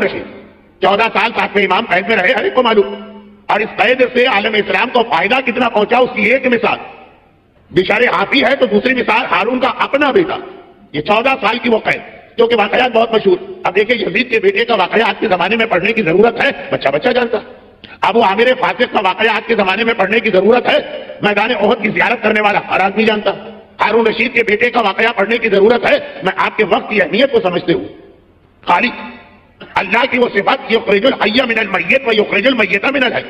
ہارون رشید 14 سال ساتویں امام قید میں رہے، ہر ایک کو معلوم، اور اس قید سے عالم اسلام کو فائدہ کتنا پہنچا اس کی ایک مثال بشارے حافی ہے، تو دوسری مثال ہارون کا اپنا بیٹا، یہ 14 سال کی وہ قید، کیونکہ واقعات بہت مشہور۔ اب دیکھیں یزید کے بیٹے کا واقعہ آج کے زمانے میں پڑھنے کی ضرورت ہے، بچہ بچہ جانتا۔ ابو عامر فاسق کا واقعہ آج کے زمانے میں پڑھنے کی ضرورت ہے، میدان احد کی زیارت کرنے والا ہر آدمی جانتا۔ ہارون رشید کے بیٹے کا واقعہ پڑھنے کی ضرورت ہے، میں آپ کے وقت کی اہمیت کو سمجھتے ہوں۔ خالق اللہ کی وہ صفات یخرج الحی من المیت و یخرج المیت من الحی،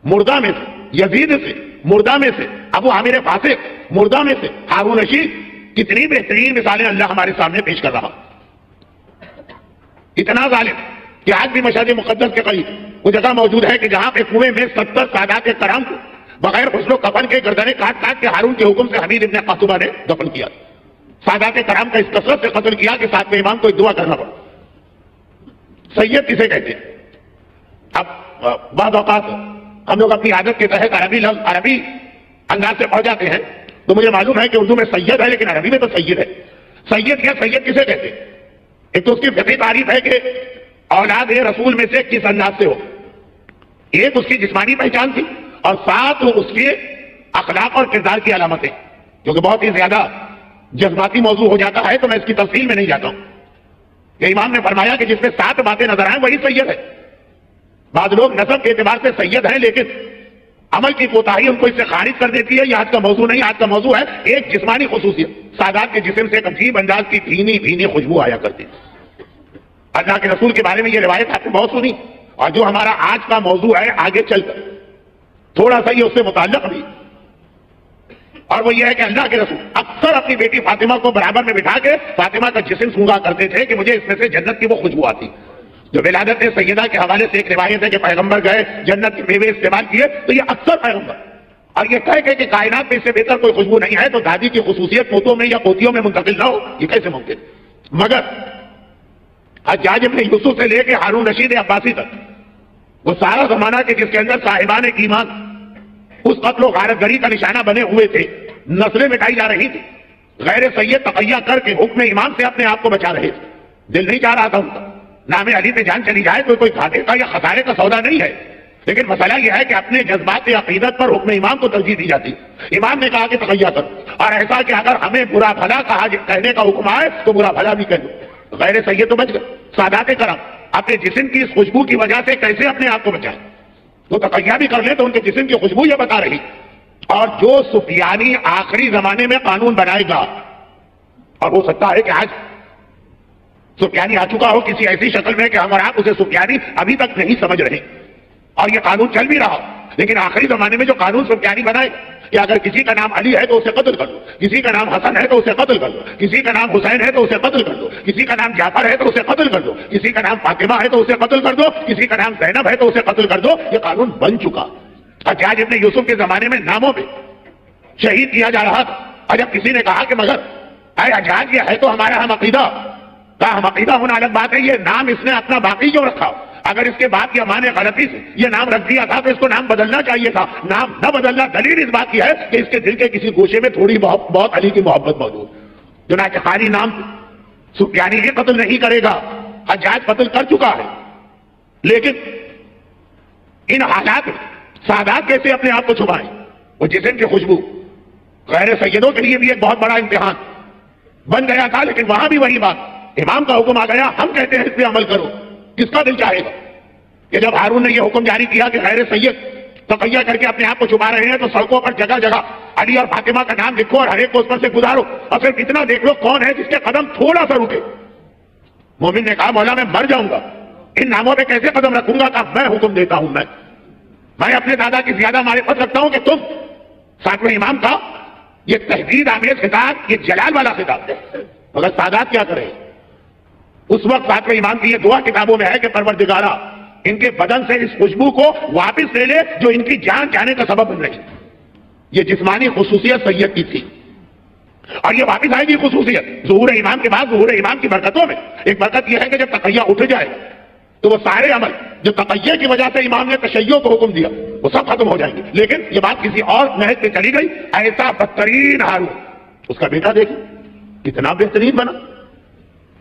مردہ میں سے، یزید سے مردہ میں سے، ابو عامر فاسق مردہ میں سے، ہارون رشید، کتنی بہترین مثالیں اللہ ہمارے سامنے پیش کر رہا۔ اتنا ظالم کہ آج بھی مشہد مقدس کے قریب وہ جگہ موجود ہے کہ جہاں پہ کنویں میں 70 سادات کرام کو بغیر غسل و کفن کے گردنیں کاٹ کاٹ کے ہارون کے حکم سے حمید ابن قاسمہ نے دفن کیا۔ سادات کرام کا اس کثرت سے قتل کیا کہ ساتویں امام کو ایک دعا کرنا پڑا۔ سید کسے کہتے ہیں؟ اب بعض اوقات ہم لوگ اپنی عادت کے تحت عربی انداز سے پڑھ جاتے ہیں، تو مجھے معلوم ہے کہ اردو میں سید ہے لیکن عربی میں تو سید ہے۔ سید کیا، سید کسے کہتے ہیں؟ ایک تو اس کی فقہی تعریف ہے کہ اولاد رسول میں سے کس انداز سے ہو، ایک اس کی جسمانی پہچان تھی اور ساتھ اس کے اخلاق اور کردار کی علامتیں، کیونکہ بہت ہی زیادہ جذباتی موضوع ہو جاتا ہے تو میں اس کی تفصیل میں نہیں جاتا ہوں۔ کہ امام نے فرمایا کہ جس میں 7 باتیں نظر آئیں وہی سید ہے۔ بعض لوگ نسب کے اعتبار سے سید ہیں لیکن عمل کی کوتاہی ان کو اس سے خارج کر دیتی ہے، یہ آج کا موضوع نہیں، آج کا موضوع ہے ایک جسمانی خصوصیت۔ سادات کے جسم سے ایک عجیب انداز کی بھینی بھینی خوشبو آیا کرتی ہے۔ اللہ کے رسول کے بارے میں یہ روایت آپ نے بہت سنی، اور جو ہمارا آج کا موضوع ہے آگے چل کر تھوڑا سا یہ اس سے متعلق بھی، اور وہ یہ ہے کہ اللہ کے رسول اکثر اپنی بیٹی فاطمہ کو برابر میں بٹھا کے فاطمہ کا جسم سونگا کرتے تھے کہ مجھے اس میں سے جنت کی وہ خوشبو آتی۔ جو ولادت سیدہ کے حوالے سے ایک روایت ہے کہ پیغمبر گئے جنت کے میوے استعمال کیے، تو یہ اکثر پیغمبر اور یہ کہہ کہ کائنات میں اس سے بہتر کوئی خوشبو نہیں ہے تو دادی کی خصوصیت پوتوں میں یا پوتیوں میں منتقل نہ ہو، یہ کیسے ممکن؟ مگر حجاج ابن یوسف سے لے کے ہارون رشید عباسی تک وہ سارا زمانہ کہ جس کے اندر صاحبان ایمان اس قتل و غارت گری کا نشانہ بنے ہوئے تھے، نسلیں مٹائی جا رہی تھی، غیر سید تقیہ کر کے حکم امام سے اپنے آپ کو بچا رہے تھے۔ دل نہیں چاہ رہا تھا ان کا نام علی پہ جان چلی جائے تو کوئی گھاٹے کا یا خسارے کا سودا نہیں ہے، لیکن مسئلہ یہ ہے کہ اپنے جذبات عقیدت پر حکم امام کو ترجیح دی جاتی۔ امام نے کہا کہ تقیہ کرو، اور ایسا کہ اگر ہمیں برا بھلا کہنے کا حکم آئے تو برا بھلا بھی کہہ دو۔ غیر سید تو بچ گئے، سادات کرام اپنے جسم کی اس خوشبو کی وجہ سے کیسے اپنے آپ کو بچائیں؟ تو تقیہ بھی کر لیں تو ان کے جسم کی خوشبو یہ بتا رہی۔ اور جو سفیانی آخری زمانے میں قانون بنائے گا، اور ہو سکتا ہے کہ آج سفیانی آ چکا ہو کسی ایسی شکل میں کہ ہم اور آپ اسے سفیانی ابھی تک نہیں سمجھ رہے، اور یہ قانون چل بھی رہا، لیکن آخری زمانے میں جو قانون سفیانی بنائے کہ اگر کسی کا نام علی ہے تو اسے قتل کر دو، کسی کا نام حسن ہے تو اسے قتل کر دو، کسی کا نام حسین ہے تو اسے قتل کر دو، کسی کا نام جعفر ہے تو اسے قتل کر دو، کسی کا نام فاطمہ ہے تو اسے قتل کر دو، کسی کا نام زینب ہے تو اسے قتل کر دو، یہ قانون بن چکا۔ حجاج ابن یوسف کے زمانے میں ناموں پہ شہید کیا جا رہا تھا، اور جب کسی نے کہا کہ مگر اے حجاج یہ ہے تو ہمارا ہم عقیدہ، کہا ہم عقیدہ ہونا الگ بات ہے، یہ نام اس نے اپنا باقی کیوں رکھا؟ اگر اس کے بعد کی امان غلطی سے یہ نام رکھ دیا تھا تو اس کو نام بدلنا چاہیے تھا، نام نہ بدلنا دلیل اس بات کی ہے کہ اس کے دل کے کسی گوشے میں تھوڑی بہت علی کی محبت موجود۔ چنانچہ خالی نام سفیانی یہ قتل نہیں کرے گا، حجاج قتل کر چکا ہے، لیکن ان حالات میں سادات کیسے اپنے آپ کو چھپائیں؟ وہ جسم کی خوشبو غیر سیدوں کے لیے بھی ایک بہت بڑا امتحان بن گیا تھا، لیکن وہاں بھی وہی بات، امام کا حکم آ گیا، ہم کہتے ہیں اس پہ عمل کرو، کس کا دل چاہے گا؟ کہ جب ہارون نے یہ حکم جاری کیا کہ غیر سید تقیہ کر کے اپنے آپ کو چھپا رہے ہیں تو سڑکوں پر جگہ جگہ علی اور فاطمہ کا نام لکھو اور ہر ایک کو اس پر سے گزارو، اور پھر اتنا دیکھ لو کون ہے جس کے قدم تھوڑا سا رکے۔ مومن نے کہا مولا میں مر جاؤں گا، ان ناموں پہ کیسے قدم رکھوں گا؟ کہا میں حکم دیتا ہوں، میں اپنے دادا کی زیادہ معرفت رکھتا ہوں کہ تم ساتویں امام کا یہ تحدید آمیز خطاب، یہ جلال والا خطاب ہے، مگر سادات کیا کرے؟ اس وقت ساتویں امام کی یہ دعا کتابوں میں ہے کہ پروردگارا ان کے بدن سے اس خوشبو کو واپس لے لے جو ان کی جان جانے کا سبب بن رہی۔ یہ جسمانی خصوصیت سید کی تھی، اور یہ واپس آئے گی خصوصیت ظہور امام کے بعد۔ ظہور امام کی برکتوں میں ایک برکت یہ ہے کہ جب تقیہ اٹھ جائے تو وہ سارے عمل جو تقیہ کی وجہ سے امام نے تشیع کو حکم دیا وہ سب ختم ہو جائیں گے۔ لیکن یہ بات کسی اور نہج پہ چلی گئی، ایسا بدترین ہارون، اس کا بیٹا دیکھیں کتنا بہترین بنا۔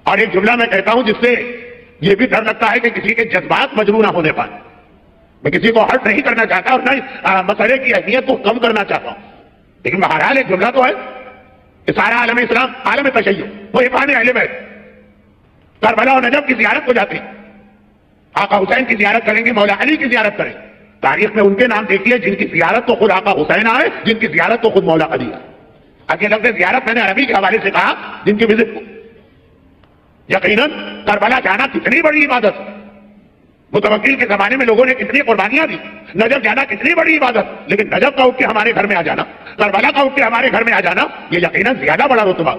اور ایک جملہ میں کہتا ہوں جس سے یہ بھی ڈر لگتا ہے کہ کسی کے جذبات مجروح نہ ہونے پائے. میں کسی کو ہرٹ نہیں کرنا چاہتا اور نہ مسئلے کی اہمیت کو کم کرنا چاہتا ہوں، لیکن بہرحال ایک جملہ تو ہے کہ سارا عالم اسلام عالم تشیع وہ عرفان اہل بیت کربلا اور نجف کی زیارت کو جاتے ہیں. آقا حسین کی زیارت کریں گے، مولا علی کی زیارت کریں. تاریخ میں ان کے نام دیکھیے جن کی زیارت تو خود آقا حسین آئے، جن کی زیارت تو خود مولا علی آئے. اب یہ لفظ زیارت میں نے عربی کے حوالے سے کہا جن کی وزٹ کو. یقیناً کربلا جانا کتنی بڑی عبادت ہے. متوکل کے زمانے میں لوگوں نے کتنی قربانیاں دی. نجف جانا کتنی بڑی عبادت، لیکن نجف کا اٹھ کے ہمارے گھر میں آ جانا، کربلا کا اٹھ کے ہمارے گھر میں آ جانا، یہ یقیناً زیادہ بڑا رتبہ.